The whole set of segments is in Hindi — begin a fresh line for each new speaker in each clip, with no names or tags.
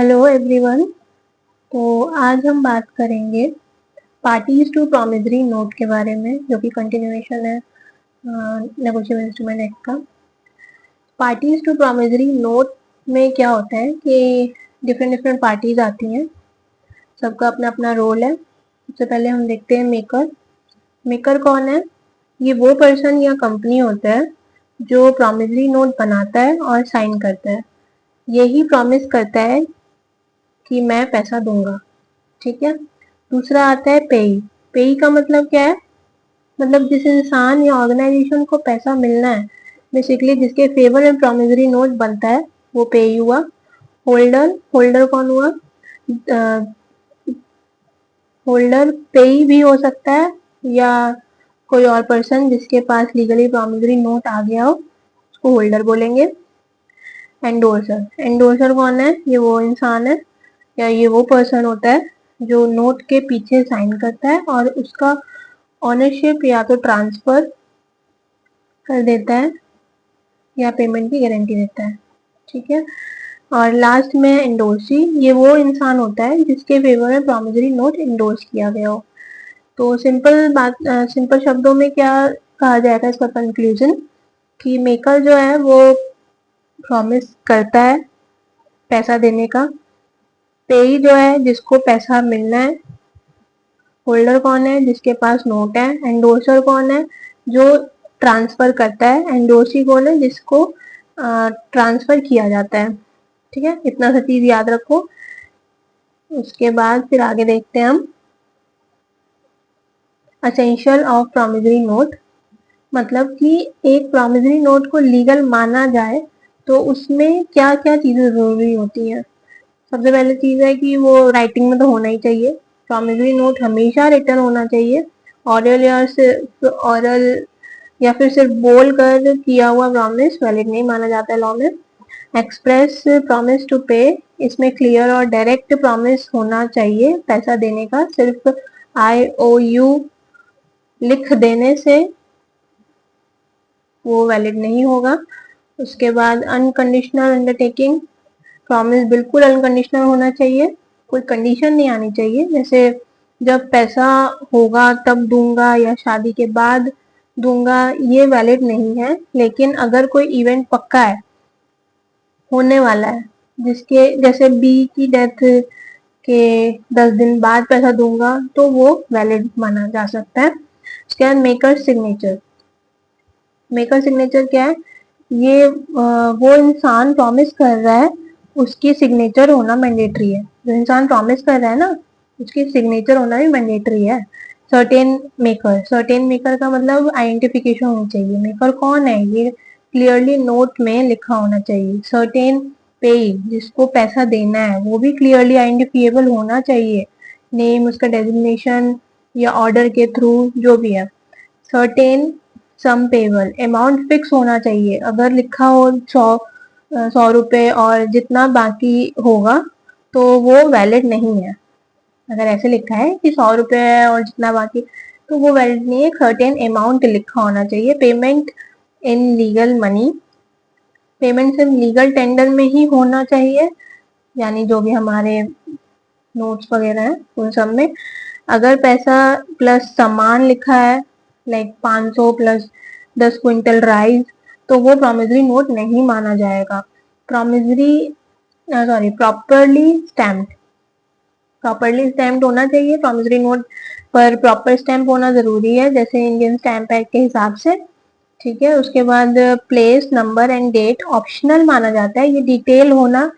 Hello everyone. तो आज हम बात करेंगे पार्टीज टू प्रॉमिसरी नोट के बारे में, जो कि कंटिन्यूएशन है नेगोशिएबल इंस्ट्रूमेंट एक्ट का। पार्टीज टू प्रॉमिसरी नोट में क्या होता है कि डिफरेंट डिफरेंट पार्टीज आती हैं, सबका अपना अपना रोल है। सबसे पहले हम देखते हैं मेकर। मेकर कौन है? ये वो पर्सन या कंपनी होता है जो प्रॉमिसरी नोट बनाता है और साइन करता है। यही प्रॉमिस करता है कि मैं पैसा दूंगा, ठीक है। दूसरा आता है पेई। पेई का मतलब क्या है? मतलब जिस इंसान या ऑर्गेनाइजेशन को पैसा मिलना है, बेसिकली जिसके फेवर में प्रॉमिसरी नोट बनता है, वो पेई हुआ। होल्डर, होल्डर कौन हुआ? होल्डर पेई भी हो सकता है या कोई और पर्सन जिसके पास लीगली प्रॉमिसरी नोट आ गया हो, उसको होल्डर बोलेंगे। एंडोर्सर, एंडोर्सर कौन है? ये वो इंसान है या ये वो पर्सन होता है जो नोट के पीछे साइन करता है और उसका ऑनरशिप या तो ट्रांसफर कर देता है या पेमेंट की गारंटी देता है, ठीक है। और लास्ट में एंडोर्सी, ये वो इंसान होता है जिसके फेवर में प्रॉमिसरी नोट इंडोर्स किया गया हो। तो सिंपल बात, सिंपल शब्दों में क्या कहा जाएगा इसका कंक्लूजन, कि मेकर जो है वो प्रॉमिस करता है पैसा देने का। पेई जो है जिसको पैसा मिलना है। होल्डर कौन है? जिसके पास नोट है। एंडोर्सर कौन है? जो ट्रांसफर करता है। एंडोर्सी कौन है? जिसको ट्रांसफर किया जाता है, ठीक है। इतना सा चीज याद रखो। उसके बाद फिर आगे देखते हैं हम असेंशियल ऑफ प्रॉमिसरी नोट। मतलब कि एक प्रॉमिसरी नोट को लीगल माना जाए तो उसमें क्या क्या चीजें जरूरी होती हैं। सबसे पहले चीज है कि वो राइटिंग में तो होना ही चाहिए। प्रॉमिसरी नोट हमेशा रिटर्न होना चाहिए। ऑरल या सिर्फ ऑरल या फिर सिर्फ बोल कर किया हुआ प्रॉमिस वैलिड नहीं माना जाता है लॉ में। एक्सप्रेस प्रॉमिस टू पे, इसमें क्लियर और डायरेक्ट प्रॉमिस होना चाहिए पैसा देने का। सिर्फ IOU लिख देने से वो वैलिड नहीं होगा। उसके बाद अनकंडीशनल अंडरटेकिंग, प्रॉमिस बिल्कुल अनकंडीशनल होना चाहिए, कोई कंडीशन नहीं आनी चाहिए। जैसे जब पैसा होगा तब दूंगा या शादी के बाद दूंगा, ये वैलिड नहीं है। लेकिन अगर कोई इवेंट पक्का है, होने वाला है, जिसके जैसे बी की डेथ के 10 दिन बाद पैसा दूंगा, तो वो वैलिड माना जा सकता है। उसके बाद मेकर सिग्नेचर। मेकर सिग्नेचर क्या है? ये वो इंसान प्रॉमिस कर रहा है, उसकी सिग्नेचर होना मैंडेटरी है। जो इंसान प्रॉमिस कर रहा है ना, उसकी सिग्नेचर होना भी मैंडेटरी है। सर्टेन मेकर, सर्टेन मेकर का मतलब आइडेंटिफिकेशन होनी चाहिए। मेकर कौन है ये क्लियरली नोट में लिखा होना चाहिए। सर्टेन पेई, जिसको पैसा देना है, वो भी क्लियरली आइडेंटिफिएबल होना चाहिए। नेम, उसका डेजिग्नेशन या ऑर्डर के थ्रू जो भी है। सर्टेन सम पेबल, अमाउंट फिक्स होना चाहिए। अगर लिखा हो 100 रुपये और जितना बाकी होगा तो वो वैलिड नहीं है। अगर ऐसे लिखा है कि 100 रुपये है और जितना बाकी, तो वो वैलिड नहीं है। सर्टेन अमाउंट लिखा होना चाहिए। Payment in legal money, payment सिर्फ लीगल टेंडर में ही होना चाहिए, यानी जो भी हमारे नोट्स वगैरह हैं उन सब में। अगर पैसा प्लस सामान लिखा है, लाइक 500 प्लस 10 क्विंटल राइस, तो वो प्रॉमिसरी नोट नहीं माना जाएगा। प्रॉपरली स्टैम्प्ड, प्रॉपरली स्टैम्प्ड होना चाहिए। प्रॉमिसरी नोट पर प्रॉपर स्टैम्प होना जरूरी है, जैसे इंडियन स्टैम्प एक्ट के हिसाब से, ठीक है। उसके बाद place, number and date optional माना जाता है। ये डिटेल होना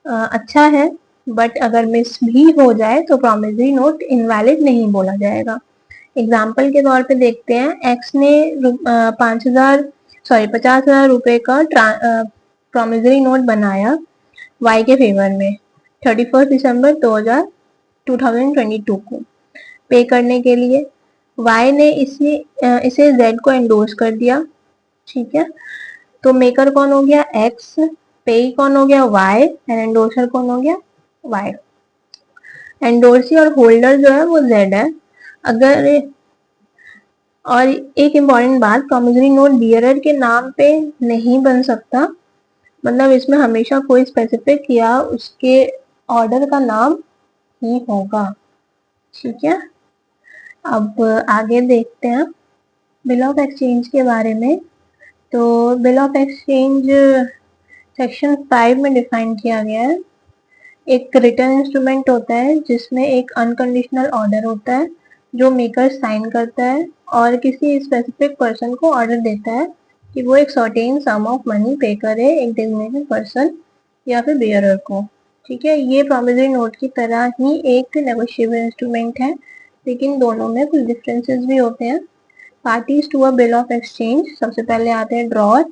अच्छा है, बट अगर मिस भी हो जाए तो प्रॉमिसरी नोट इनवैलिड नहीं बोला जाएगा। एग्जाम्पल के तौर पे देखते हैं, एक्स ने 50,000 रुपए का प्रॉमिसरी नोट बनाया वाई के फेवर में 31 दिसंबर 2022 को पे करने के लिए। वाई ने इसे जेड को एंडोर्स कर दिया, ठीक है। तो मेकर कौन हो गया? एक्स। पे कौन हो गया? वाई। एंड एंडोर्सर कौन हो गया? वाई। एंडोर्सी और होल्डर जो है वो जेड है। अगर और एक इम्पॉर्टेंट बात, प्रॉमिसरी नोट बियरर के नाम पे नहीं बन सकता। मतलब इसमें हमेशा कोई स्पेसिफिक या उसके ऑर्डर का नाम ही होगा। ठीक है, अब आगे देखते हैं बिल ऑफ एक्सचेंज के बारे में। तो बिल ऑफ एक्सचेंज सेक्शन 5 में डिफाइन किया गया है। एक रिटर्न इंस्ट्रूमेंट होता है जिसमें एक अनकंडीशनल ऑर्डर होता है जो मेकर साइन करता है और किसी स्पेसिफिक पर्सन को ऑर्डर देता है कि वो एक सर्टेन सम ऑफ मनी पे करे एक डेजिग्नेटेड पर्सन या फिर बियरर को। ठीक है, ये प्रॉमिसरी नोट की तरह ही एक नेगोशिएबल इंस्ट्रूमेंट है, लेकिन दोनों में कुछ डिफरेंसेस भी होते हैं। Parties to a bill of exchange, सबसे पहले आते हैं drawer,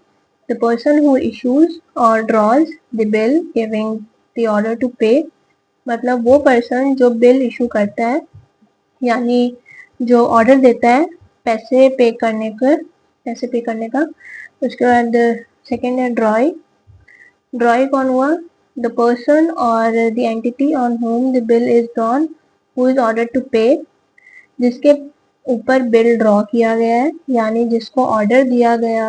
the person who issues और draws the bill giving the order to pay, मतलब वो पर्सन जो बिल इशू करता है, यानी जो ऑर्डर देता है पैसे पे करने का। उसके बाद सेकेंड है ड्रॉय। ड्रॉय कौन हुआ? The person or the entity on whom the bill is drawn who is order to pay, जिसके ऊपर बिल ड्रॉ किया गया है, यानी जिसको ऑर्डर दिया गया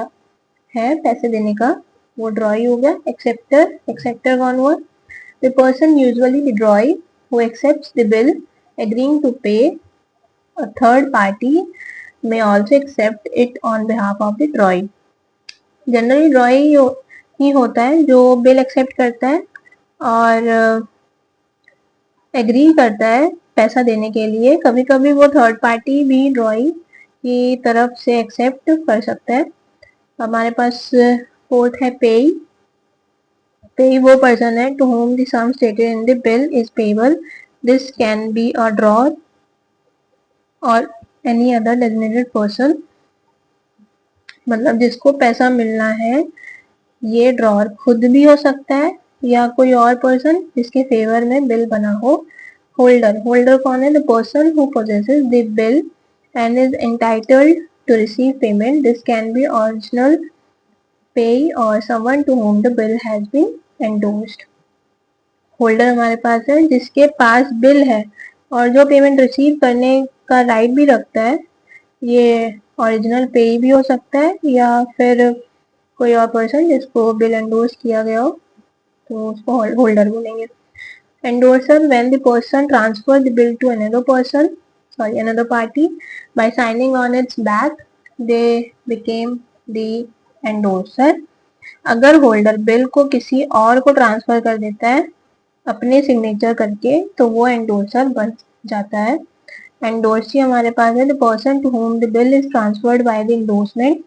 है पैसे देने का, वो ड्रॉई हो गया। एक्सेप्टर कौन हुआ? The person usually the ड्रॉई who accepts the bill agreeing to pay. A third party may also accept it on behalf of the drawee. Generally drawee ही होता है जो बिल एक्सेप्ट करता है और एग्री करता है पैसा देने के लिए। कभी कभी वो थर्ड पार्टी भी ड्रॉई की तरफ से एक्सेप्ट कर सकता है। हमारे पास फोर्थ है पेई। पेई वो पर्सन है to whom the sum stated in the bill is payable. This can be a drawer or any other designated person, मतलब जिसको पैसा मिलना है ये ड्रॉर खुद भी हो सकता है या कोई और पर्सन जिसके फेवर में बिल बना हो। होल्डर कौन है? The person who possesses the bill and is entitled to receive payment. This can be original payee or someone to whom the bill has been endorsed. Holder हमारे पास है जिसके पास बिल है और जो पेमेंट रिसीव करने का राइट भी रखता है। ये ओरिजिनल पेई भी हो सकता है या फिर कोई और पर्सन जिसको बिल एंडोर्स किया गया हो, तो उसको होल्डर बोलेंगे। Endorser when the person transfer the bill to another party by signing on its back they became the endorser. अगर होल्डर बिल को किसी और को ट्रांसफर कर देता है अपने सिग्नेचर करके तो वो एंडोर्सर बन जाता है। एंडोर्सी हमारे पास है the person to whom the bill is transferred by the endorsement,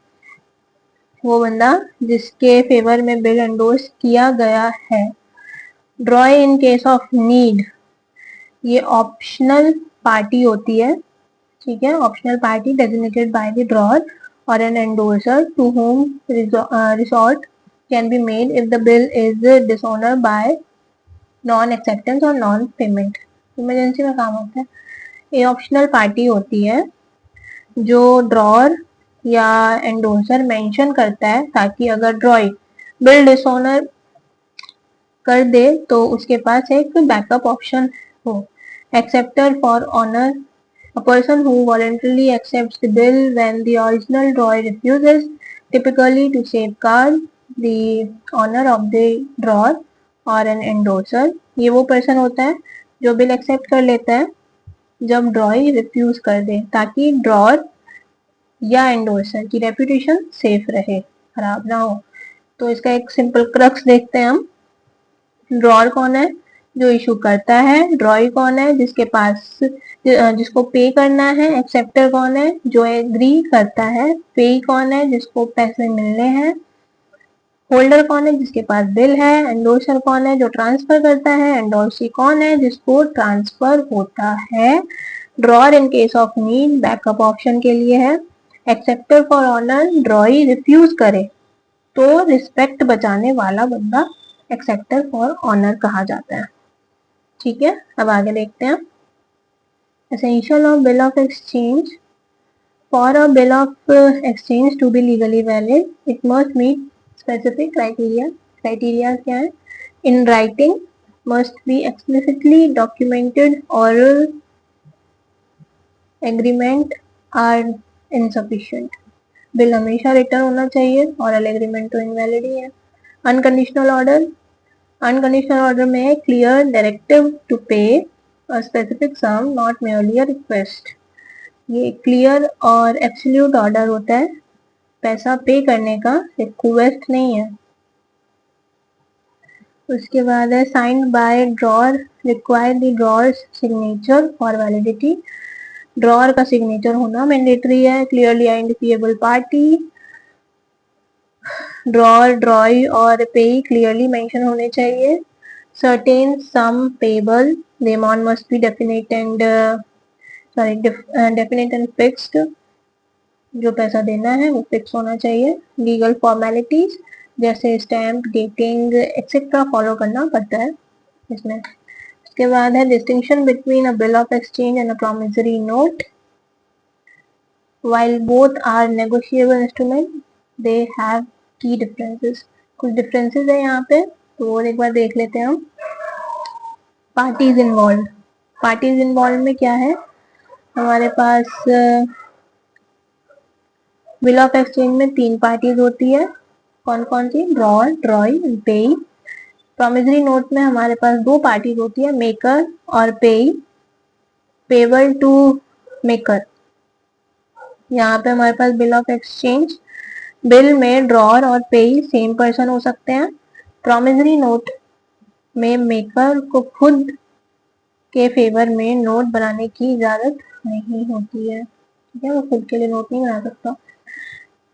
वो बंदा जिसके फेवर में बिल एंडोर्स किया गया है। Drawee in case of need, ये ऑप्शनल पार्टी होती है। ठीक है, optional party designated by the drawer और an endorser to whom recourse can be made if the bill is dishonour by non acceptance और नॉन पेमेंट। इमरजेंसी में काम होता है। ये ऑप्शनल पार्टी होती है जो ड्रॉर या एंडोर्सर मेंशन करता है ताकि अगर ड्रॉई बिल डिसऑनर कर दे तो उसके पास एक बैकअप ऑप्शन हो। Acceptor for honour, a person who voluntarily accepts the bill when the original drawer refuses, typically to safeguard the honor of the drawer or an endorser. ये वो पर्सन होता है जो बिल एक्सेप्ट कर लेता है जब ड्रॉई रिफ्यूज कर दे ताकि ड्रॉर या एंडोर्सर की रेपुटेशन सेफ रहे, खराब ना हो। तो इसका एक सिंपल क्रक्स देखते हैं हम। ड्रॉर कौन है? जो इशू करता है। ड्रॉई कौन है? जिसके पास जिसको पे करना है। एक्सेप्टर कौन है? जो एग्री करता है। पे कौन है? जिसको पैसे मिलने हैं। होल्डर कौन है? जिसके पास बिल है। एंडोर्सर कौन है? जो ट्रांसफर करता है। एंडोर्सी कौन है? जिसको ट्रांसफर होता है। Drawer in case of need backup option के लिए है। Acceptor for honour, drawee refuse करे तो रिस्पेक्ट बचाने वाला बंदा एक्सेप्टर फॉर ऑनर कहा जाता है। ठीक है, अब आगे देखते हैं essential of bill of exchange. For a bill of exchange to be legally valid it must meet specific criteria. Criteria क्या है? In writing, must be explicitly documented, oral agreement are insufficient. Bill हमेशा रिटर्न होना चाहिए, ऑरल एग्रीमेंट तो इनवैलिड ही है। अनकंडीशनल ऑर्डर, अनकंडीशनल ऑर्डर में है clear directive to pay a specific sum not merely a request. ये क्लियर और एब्सोल्यूट ऑर्डर होता है, पैसा पे करने का, रिक्वेस्ट नहीं है। उसके बाद है signed by drawer, require the drawer signature for validity. Drawer का सिग्नेचर होना मैंडेटरी है। क्लियरली आइडेंटिफिएबल पार्टी, ड्रॉर, ड्रॉई और पे क्लियरली मेंशन होने चाहिए। Certain some payable, the amount must be definite and definite and fixed. जो पैसा देना है वो फिक्स होना चाहिए। लीगल फॉर्मेलिटीज जैसे स्टैम्प, डेटिंग एक्सेट्रा फॉलो करना पड़ता है इसमें। उसके बाद है distinction between a bill of exchange and a promissory note. While both are negotiable instrument, they have key differences. कुछ differences है यहाँ पे, तो और एक बार देख लेते हैं हम। पार्टीज इन्वॉल्व, पार्टीज इन्वॉल्व में क्या है, हमारे पास बिल ऑफ एक्सचेंज में 3 पार्टीज होती है। कौन कौन सी? Drawer, drawee and payee. Promissory note में हमारे पास 2 पार्टीज होती है, मेकर और पेई। पेबल टू मेकर, यहाँ पे हमारे पास बिल ऑफ एक्सचेंज, बिल में ड्रॉर और पेई सेम पर्सन हो सकते हैं। प्रॉमिसरी नोट में मेकर को खुद के फेवर में नोट बनाने की इजाजत नहीं होती है, ठीक है, वो खुद के लिए नोट नहीं बना सकता।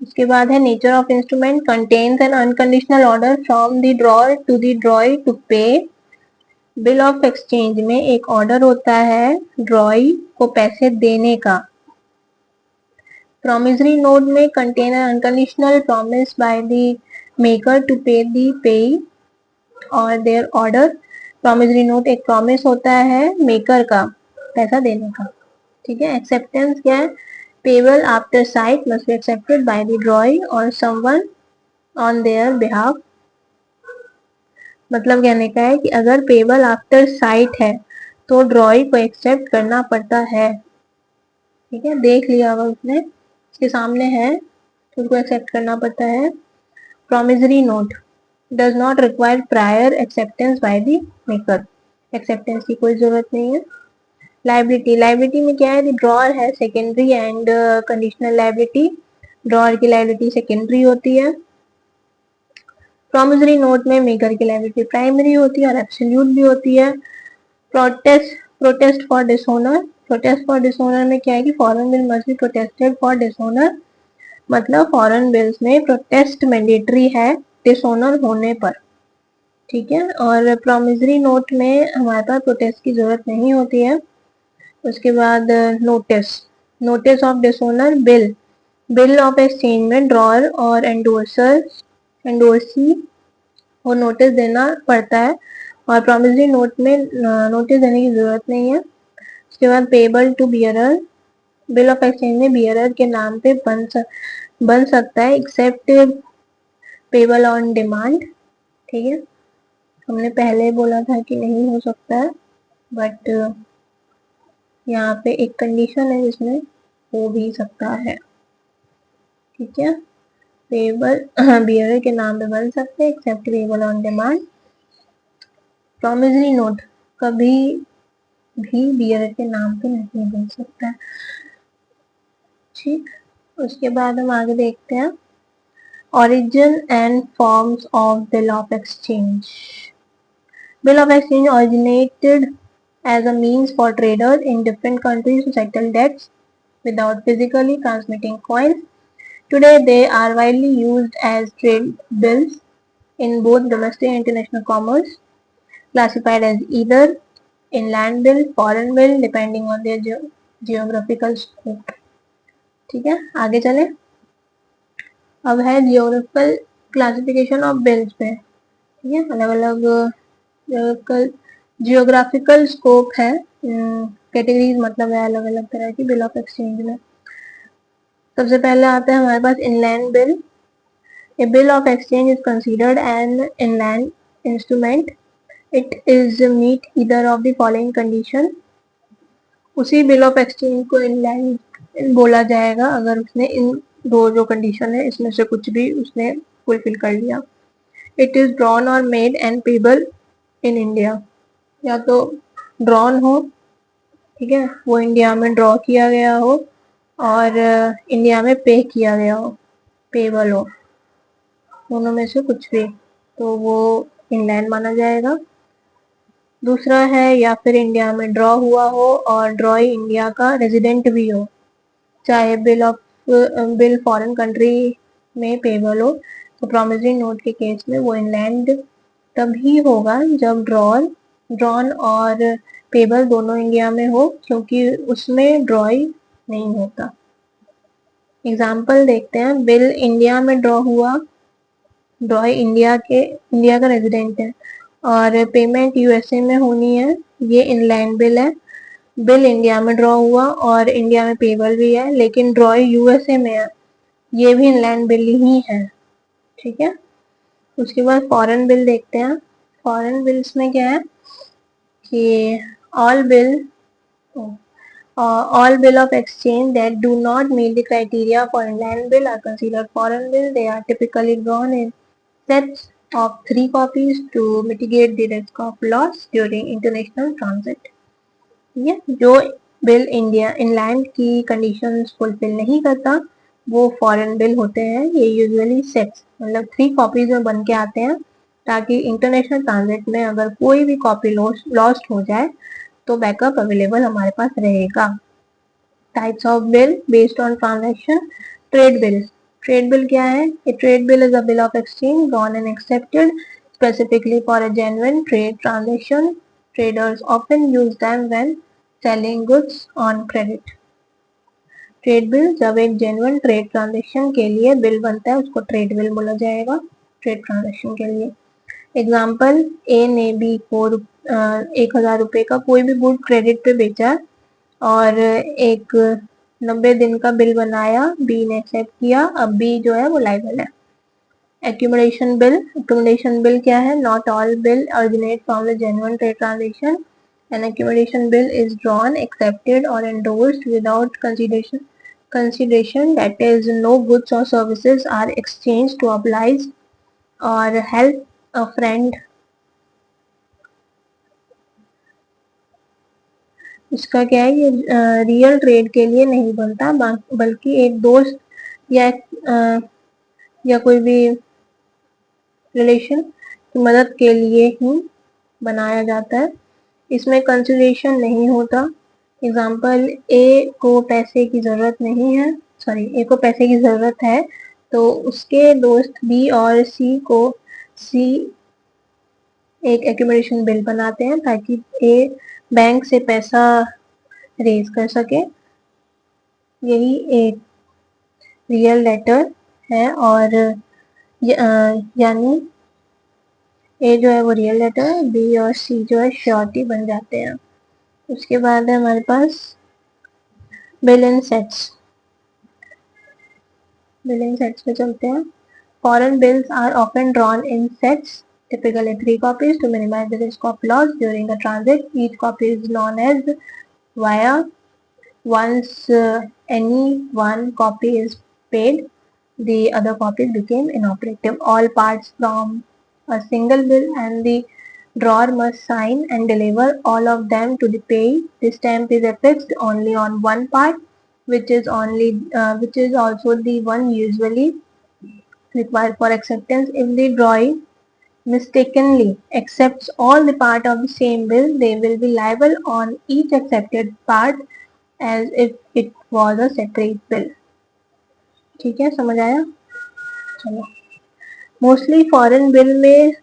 उसके बाद है nature of instrument, contains an unconditional order from the drawer to the drawee to pay. Bill of exchange में एक ऑर्डर होता है ड्रॉई को पैसे देने का। प्रॉमिसरी नोट में contain an unconditional promise by the maker to pay the payee और देयर ऑर्डर। प्रॉमिसरी नोट एक प्रॉमिस होता है मेकर का पैसा देने का, ठीक है। एक्सेप्टेंस क्या है? Payable after site must be accepted by the ड्रॉई और समवन ऑन देयर बिहाफ। मतलब कहने का है कि अगर पेबल आफ्टर साइट है तो ड्रॉई को एक्सेप्ट करना पड़ता है, ठीक है। देख लिया होगा उसने, उसके सामने है तो उसको एक्सेप्ट करना पड़ता है। Promissory note does not require prior acceptance bye the maker, acceptance की कोई जरूरत नहीं है। लाइबिलिटी, लाइबिलिटी में क्या है? द ड्रॉर है secondary and conditional liability. Drawer की लाइबिलिटी सेकेंडरी होती है। प्रॉमिसरी नोट में मेकर की लाइबिलिटी प्राइमरी होती है और एब्सोल्यूट भी होती है। Protest for dishonour, protest for dishonour में क्या है कि foreign bill must be protested for dishonour, मतलब फॉरेन बिल्स में प्रोटेस्ट मैंडेटरी है डिसऑनर होने पर, ठीक है। और प्रॉमिसरी नोट में हमारे पास प्रोटेस्ट की जरूरत नहीं होती है। उसके बाद notice, notice of dishonour bill, bill of exchange में ड्रॉर और एंडोर्सी को नोटिस देना पड़ता है और प्रॉमिसरी नोट में नोटिस देने की जरूरत नहीं है। उसके बाद payable to bearer, bill of exchange में बियरर के नाम पे बन सकता है एक्सेप्ट पेबल ऑन डिमांड, ठीक है। हमने पहले बोला था कि नहीं हो सकता है, बट यहाँ पे एक कंडीशन है जिसमें हो भी सकता है, ठीक है। पेबल बियरर के नाम पे बन सकते हैं except payable on demand. Promissory note कभी भी बियरर के नाम पे नहीं बन सकता है, ठीक। उसके बाद हम आगे देखते हैं origin and forms of bill of exchange. Bill of exchange originated as a means for traders in different countries to settle debts without physically transmitting coins. Today they are widely used as trade bills in both domestic and international commerce, classified as either inland bill, foreign bill, depending on their geographical scope, ठीक है। आगे चले, अब है जियोग्राफिकल क्लासिफिकेशन ऑफ बिल्स पे, ठीक है। अलग अलग जियोग्राफिकल स्कोप है, कैटेगरीज मतलब है अलग अलग तरह की बिल ऑफ एक्सचेंज में। सबसे पहले आता है हमारे पास inland bill. A bill of exchange is considered an inland instrument, it is meet either of the following condition. उसी बिल ऑफ एक्सचेंज को इनलैंड बोला जाएगा अगर उसने इन दो जो कंडीशन है इसमें से कुछ भी उसने फुलफिल कर लिया। इट इज ड्रॉन और made and payable in India, या तो ड्रॉन हो, ठीक है, वो इंडिया में ड्रॉ किया गया हो और इंडिया में पे किया गया हो, पेबल हो, दोनों में से कुछ भी, तो वो इनलैंड माना जाएगा। दूसरा है या फिर इंडिया में ड्रॉ हुआ हो और ड्रॉई इंडिया का रेजिडेंट भी हो, चाहे बिल फॉरेन कंट्री में पेबल हो, तो प्रोमिसरी नोट के केस में वो इनलैंड तभी होगा जब ड्रॉन और पेबल दोनों इंडिया में हो, क्योंकि उसमें ड्रॉई नहीं होता। एग्जाम्पल देखते हैं, बिल इंडिया में ड्रॉ हुआ, ड्रॉई इंडिया का रेजिडेंट है और पेमेंट यूएसए में होनी है, ये इनलैंड बिल है। बिल इंडिया में ड्रॉ हुआ और इंडिया में पेबल भी है, लेकिन ड्रॉई यूएसए में है, ये भी इनलैंड बिल ही है, ठीक है। उसके बाद फॉरेन बिल देखते हैं। फॉरेन बिल्स में क्या है कि all bill of exchange that do not meet the criteria for inland bill are considered foreign bill. They are typically drawn in sets of 3 copies to mitigate the risk of loss during international transit. ये जो बिल इंडिया इनलैंड की कंडीशंस फुलफिल नहीं करता वो फॉरेन बिल होते हैं। ये यूजुअली सेट्स मतलब 3 कॉपीज में बन के आते हैं, ताकि इंटरनेशनल ट्रांजिट में अगर कोई भी कॉपी लॉस्ट हो जाए तो बैकअप अवेलेबल हमारे पास रहेगा। Types of bill based on transaction. Trade bill, trade bill क्या है? ए trade bill is a bill of exchange drawn and accepted specifically for a genuine trade transaction. Traders often use them when selling goods on credit. Trade bill जब एक जेन्युइन ट्रेड ट्रांजेक्शन के लिए बिल बनता है उसको ट्रेड बिल बोला जाएगा, ट्रेड ट्रांजेक्शन के लिए। एग्जाम्पल, ए ने बी को 1,000 रुपए का कोई भी गुड क्रेडिट पे बेचा और एक 90 दिन का बिल बनाया, बी ने एक्सेप्ट किया, अब बी जो है वो लायबल है। एक्यूमुलेशन बिल क्या है? Not all bill originate from the genuine trade transaction. An accumulation bill is drawn, accepted or endorsed without consideration, that is, no goods or services are exchanged to oblige or help a friend। इसका क्या है, ये रियल ट्रेड के लिए नहीं बनता, बल्कि एक दोस्त या या कोई भी रिलेशन की मदद के लिए ही बनाया जाता है। इसमें कंसिडरेशन नहीं होता। एग्जाम्पल, ए को पैसे की ज़रूरत नहीं है, सॉरी, ए को पैसे की ज़रूरत है, तो उसके दोस्त बी और सी एक एक्यूमुलेशन बिल बनाते हैं ताकि ए बैंक से पैसा रेज कर सके। यही एक रियल लेटर है और यानी ए जो है वो रियल लेटर है, बी और सी जो है श्योरिटी बन जाते हैं। उसके बाद है हमारे पास bill in sets. Bill in sets पे चलते हैं। Foreign bills are often drawn in sets, typically 3 copies to minimize the risk of loss during a transit. Each copy is known as via. Once any one copy is paid, the other copies became inoperative. All parts from a single bill and the drawer must sign and deliver all of them to the payee. The stamp is affixed only on one part, which is also the one usually required for acceptance. If the drawee mistakenly accepts all the part of the same bill, they will be liable on each accepted part as if it was a separate bill। ठीक है, समझ आया? चलो, मोस्टली फॉरेन बिल में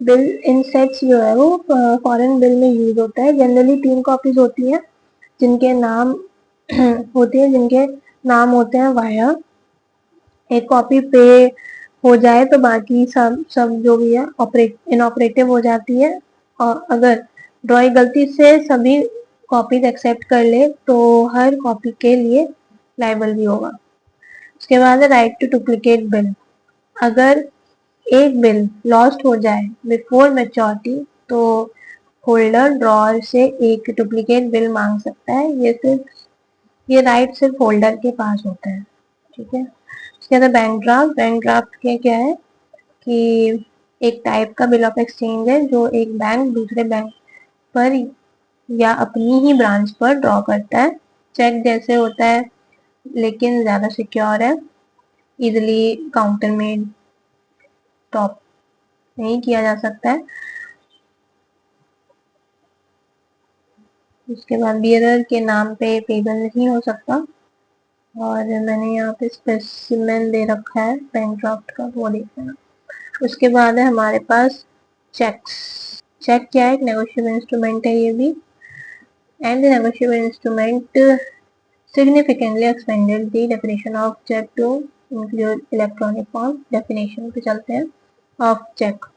बिल इन सेट्स जो है वो फॉरेन बिल में यूज होता है। जनरली 3 कॉपीज होती हैं जिनके नाम होते हैं वाया। एक कॉपी पे हो जाए तो बाकी सब जो भी है इनऑपरेटिव हो जाती है, और अगर ड्रॉई गलती से सभी कॉपीज एक्सेप्ट कर ले तो हर कॉपी के लिए लायबल भी होगा। उसके बाद है राइट टू डुप्लीकेट बिल। अगर एक बिल लॉस्ट हो जाए बिफोर मैच्योरिटी तो होल्डर ड्रॉअर से एक डुप्लीकेट बिल मांग सकता है। ये राइट सिर्फ होल्डर के पास होता है, ठीक है। उसके बाद बैंक ड्राफ्ट। बैंक ड्राफ्ट के क्या है कि एक टाइप का बिल ऑफ एक्सचेंज है जो एक बैंक दूसरे बैंक पर या अपनी ही ब्रांच पर ड्रॉ करता है। चेक जैसे होता है लेकिन ज्यादा सिक्योर है, इजिली काउंटर में टॉप नहीं किया जा सकता है। उसके बाद बियरर के नाम पे पेबल नहीं हो सकता। और मैंने यहाँ पे स्पेसिमेन दे रखा है बैंक ड्राफ्ट का, वो देखना। उसके बाद है हमारे पास चेक्स। चेक क्या है? एक नेगोशिएबल इंस्ट्रूमेंट है ये भी। And the negotiable instrument significantly expanded the definition of check to include electronic form। definition पे चलते हैं of check।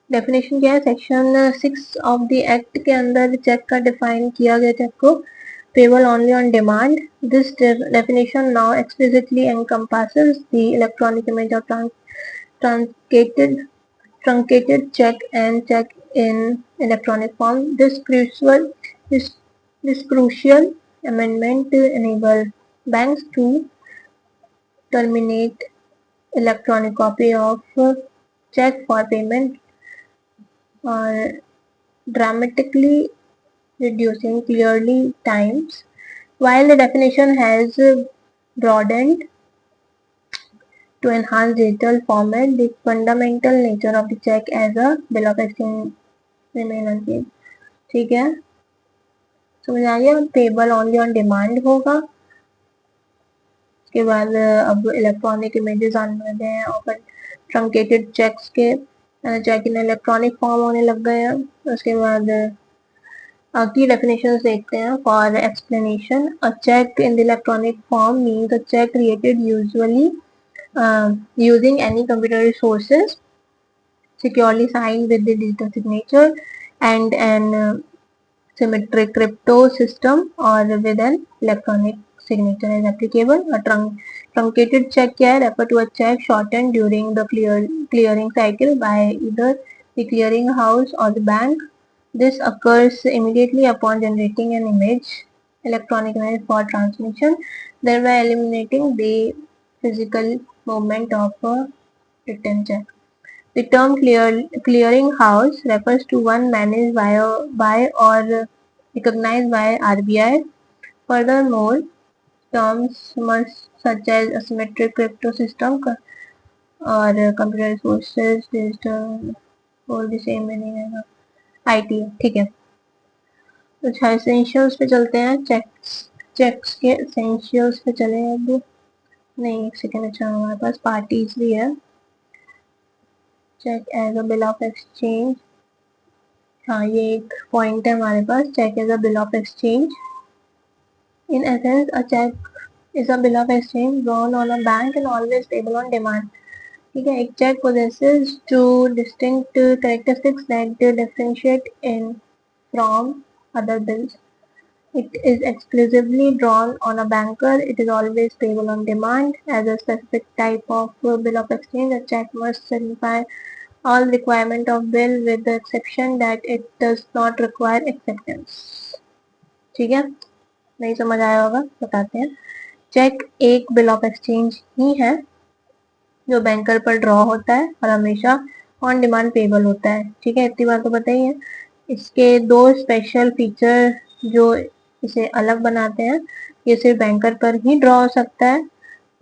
definition क्या है? सेक्शन 6 ऑफ द एक्ट के अंदर चेक का डिफाइन किया गया चेक को payable only on demand। this definition now explicitly encompasses the electronic image of truncated truncated check and check in electronic form। This, this crucial amendment enables banks to terminate electronic copy of check for payment or dramatically reducing clearly times. While the definition has broadened to enhance digital format, the fundamental nature of the check as a bill of exchange remain unchanged। ठीक है, समझ आ गया? पेबल ओनली ऑन डिमांड होगा। उसके बाद अब इलेक्ट्रॉनिक इमेजेस आने लगे हैं और ट्रंकेटेड चेक्स के चेक इन इलेक्ट्रॉनिक फॉर्म होने लग गए हैं। उसके बाद की डेफिनेशंस देखते हैं। For explanation, a cheque in the electronic form means a cheque created usually using any computer resources, securely signed with the digital signature and an symmetric crypto system or with an electronic signature is applicable। A truncated check क्या है? refer to a check shortened during the clearing cycle by either the clearing house or the bank। This occurs immediately upon generating an electronic image for transmission, thereby eliminating the physical movement of a written check। The term clearing house refers to one managed by or recognized by RBI। Furthermore, terms such as asymmetric crypto system और computer resources digital और भी सेम मीनिंग है। IT ठीक है। अच्छा, एसेंशियल्स पे चलते हैं। चेक्स के एसेंशियल्स पे चले अब। नहीं, एक सेकेंड। अच्छा, हमारे पास पार्टीज भी है। Cheque as a bill of exchange. हाँ, ये एक पॉइंट है हमारे पास। Cheque as a bill of exchange. In essence a cheque is a bill of exchange drawn on a bank and always payable on demand। ठीक है, एक check possesses two distinct characteristics that differentiate in from other bills। It is exclusively drawn on a banker। It is always payable on demand। As a specific type of bill of exchange, a check must satisfy all requirement of bill with the exception that it does not require acceptance। ठीक है, नहीं समझ आया होगा, बताते हैं। चेक एक बिल ऑफ एक्सचेंज ही है जो बैंकर पर ड्रॉ होता है और हमेशा ऑन डिमांड पेबल होता है। ठीक है, इतनी बात तो पता ही है। इसके दो स्पेशल फीचर जो इसे अलग बनाते हैं, ये सिर्फ बैंकर पर ही ड्रॉ हो सकता है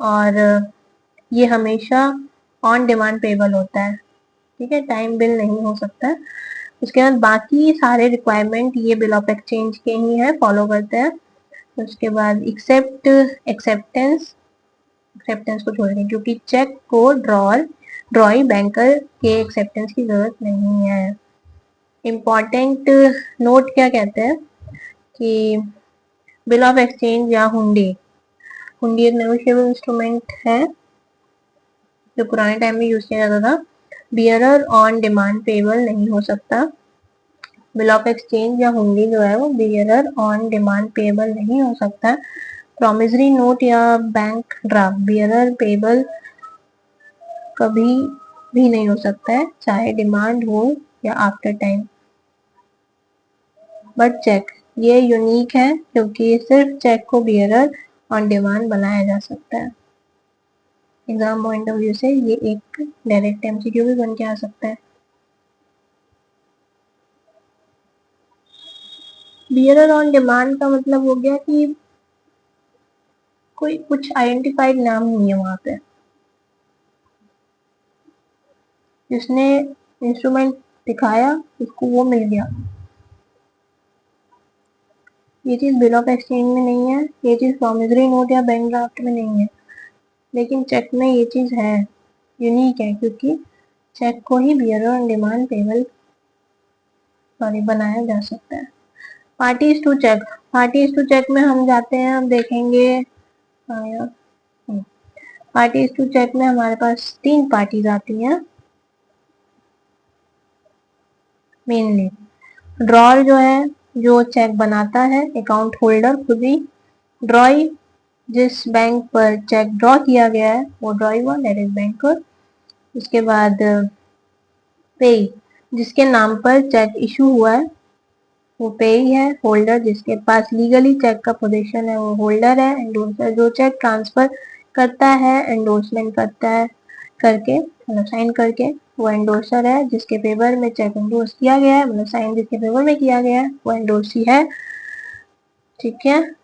और ये हमेशा ऑन डिमांड पेबल होता है। ठीक है, टाइम बिल नहीं हो सकता है। उसके बाद बाकी सारे रिक्वायरमेंट ये बिल ऑफ एक्सचेंज के ही है, फॉलो करते हैं। उसके बाद एक्सेप्टेंस को छोड़ दें क्योंकि चेक को ड्रॉई बैंकर के एक्सेप्टेंस की जरूरत नहीं है। इम्पॉर्टेंट नोट क्या कहते हैं कि बिल ऑफ एक्सचेंज या हुंडी एक नेगोशिएबल इंस्ट्रूमेंट है जो पुराने टाइम में यूज किया जाता था। बियरर ऑन डिमांड पेबल नहीं हो सकता। बिल ऑफ एक्सचेंज या हुंडी जो है वो बियरर ऑन डिमांड पेबल नहीं हो सकता। प्रॉमिसरी नोट या बैंक ड्राफ्ट बियरर पेबल कभी भी नहीं हो सकता है, चाहे डिमांड हो या आफ्टर टाइम। बट चेक ये यूनिक है क्योंकि सिर्फ चेक को बियरर ऑन डिमांड बनाया जा सकता है। एग्जाम पॉइंट ऑफ व्यू से ये एक डायरेक्ट एमसीक्यू भी बन के आ सकता है। बियरर ऑन डिमांड का मतलब हो गया कि कोई कुछ आइडेंटिफाइड नाम नहीं है वहां पे, जिसने इंस्ट्रूमेंट दिखाया उसको वो मिल गया। ये चीज बिल ऑफ एक्सचेंज में नहीं है, ये चीज प्रॉमिसरी नोट या बैंक ड्राफ्ट में नहीं है, लेकिन चेक में ये चीज है, यूनिक है, क्योंकि चेक को ही bearer on demand payable sorry बनाया जा सकता है। Parties to cheque, parties to cheque में हम जाते हैं, हम देखेंगे पार्टीज टू चेक में हमारे पास 3 पार्टीज आती हैं मेनली। ड्रॉर जो है, जो चेक बनाता है, अकाउंट होल्डर खुद ही। ड्रॉई, जिस बैंक पर चेक ड्रॉ किया गया है वो ड्रॉई हुआ, दैट इज बैंकर। उसके बाद पे, जिसके नाम पर चेक इशू हुआ है वो पे ही है। होल्डर, जिसके पास लीगली चेक का पोजीशन है वो होल्डर है। एंडोर्सर, जो चेक ट्रांसफर करता है, एंडोर्समेंट करता है करके, मतलब साइन करके, वो एंडोर्सर है। जिसके फेवर में चेक एंडोर्स किया गया है, मतलब साइन जिसके फेवर में किया गया है वो एंडोर्सी है। ठीक है,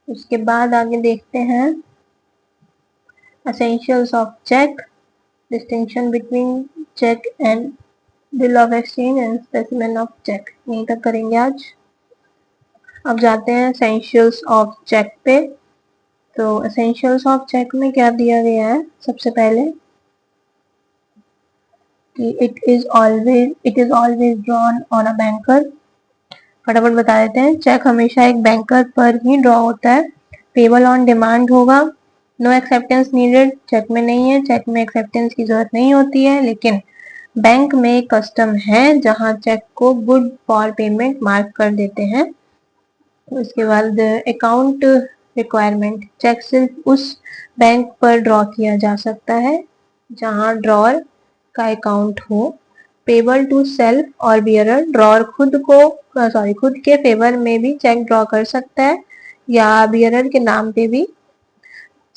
उसके बाद आगे देखते हैं essentials of check, distinction between check and bill of exchange and specimen of check, यहीं तक करेंगे आज। अब जाते हैं essentials of check पे। तो essentials of check में क्या दिया गया है, सबसे पहले कि it is always drawn on a banker। फटाफट बता देते हैं, चेक हमेशा एक बैंकर पर ही ड्रॉ होता है। पेबल ऑन डिमांड होगा। नो एक्सेप्टेंस नीडेड, चेक में नहीं है, चेक में एक्सेप्टेंस की जरूरत नहीं होती है, लेकिन बैंक में कस्टम है जहां चेक को गुड फॉर पेमेंट मार्क कर देते हैं। उसके बाद अकाउंट रिक्वायरमेंट, चेक सिर्फ उस बैंक पर ड्रॉ किया जा सकता है जहां ड्रॉर का अकाउंट हो। पेबल टू सेल्फ और बियरर, ड्रॉर खुद के फेवर में भी चेक ड्रॉ कर सकता है या बियरर के नाम पे भी,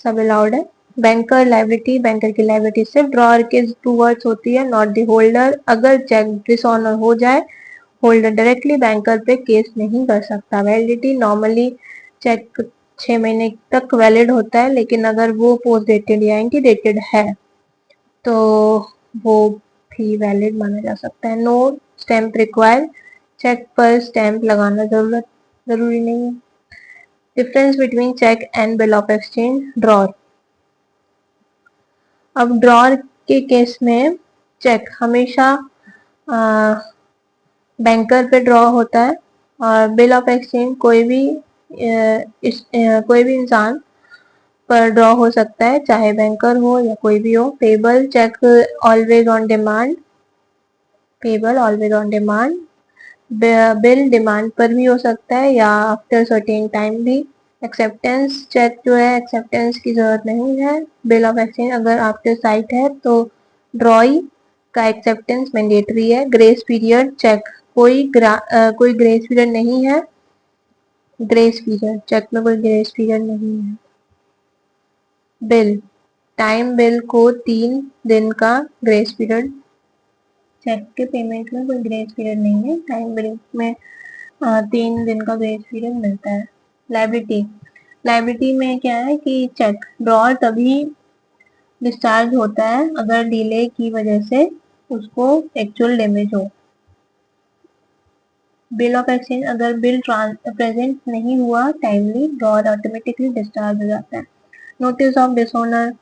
सब अलाउड है। बैंकर लाइबिलिटी, बैंकर की लाइबिलिटी सिर्फ ड्रॉर के टूवर्ड्स होती है, नॉट द होल्डर। अगर चेक डिसऑनर हो जाए, होल्डर डायरेक्टली बैंकर पे केस नहीं कर सकता। वैलिडिटी, नॉर्मली चेक 6 महीने तक वैलिड होता है, लेकिन अगर वो पोस्ट डेटेड या एंटी डेटेड है तो वो भी वैलिड माना जा सकता है। नो स्टैम्प रिक्वायर्ड, चेक पर स्टैम्प लगाना जरूरी नहीं है। Difference between cheque and bill of exchange, drawer. अब ड्रॉर के केस में चेक हमेशा बैंकर पे ड्रॉ होता है, और बिल ऑफ एक्सचेंज कोई भी इंसान पर ड्रॉ हो सकता है, चाहे बैंकर हो या कोई भी हो। Payable cheque always on demand, payable always on demand. Bill demand पर भी हो सकता है या आफ्टर सर्टेन टाइम भी। एक्सेप्टेंस, चेक जो है एक्सेप्टेंस की जरूरत नहीं है। बिल ऑफ एक्सचेंज अगर आफ्टर साइट है तो ड्रॉई का एक्सेप्टेंस मैंडेटरी है। ग्रेस पीरियड, चेक कोई ग्रेस पीरियड नहीं है। ग्रेस पीरियड, चेक में कोई ग्रेस पीरियड नहीं है। बिल टाइम, बिल को 3 दिन का ग्रेस पीरियड, चेक के पेमेंट में कोई ग्रेस पीरियड नहीं है, टाइम बिल में 3 दिन का ग्रेस पीरियड मिलता है। लाइबिलिटी, लाइबिलिटी में क्या है कि चेक ड्रॉर तभी डिस्चार्ज होता है अगर डिले की वजह से उसको एक्चुअल डैमेज हो। बिल ऑफ एक्सचेंज, अगर बिल प्रेजेंट नहीं हुआ टाइमली, ड्रॉर ऑटोमेटिकली डिस्चार्ज हो जाता है। Notice of dishonour,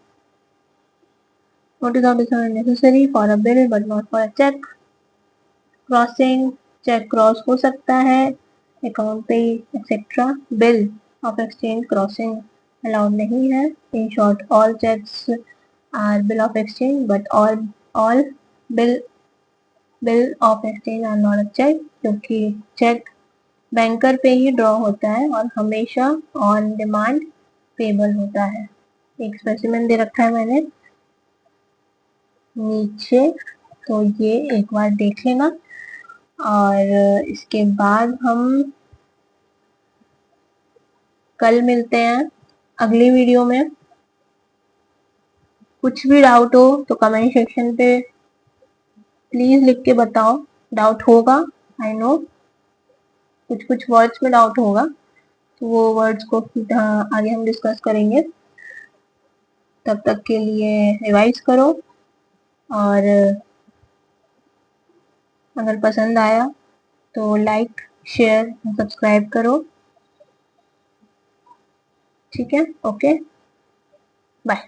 notice of dishonour necessary for a bill but not for a cheque. Crossing, cheque cross हो सकता है अकाउंट पे etcetera. Bill of exchange crossing allowed नहीं है। In short, all cheques are bill of exchange but all bill bill of exchange are not a check, क्योंकि चेक बैंकर पे ही ड्रॉ होता है और हमेशा ऑन डिमांड पेबल होता है। एक स्पेसिमेन दे रखा है मैंने नीचे, तो ये एक बार देख लेना। और इसके बाद हम कल मिलते हैं अगली वीडियो में। कुछ भी डाउट हो तो कमेंट सेक्शन पे प्लीज लिख के बताओ। डाउट होगा, आई नो, कुछ कुछ वर्ड्स में डाउट होगा, तो वो वर्ड्स को आगे हम डिस्कस करेंगे। तब तक के लिए रिवाइज करो, और अगर पसंद आया तो लाइक, शेयर, सब्सक्राइब करो। ठीक है, ओके, बाय।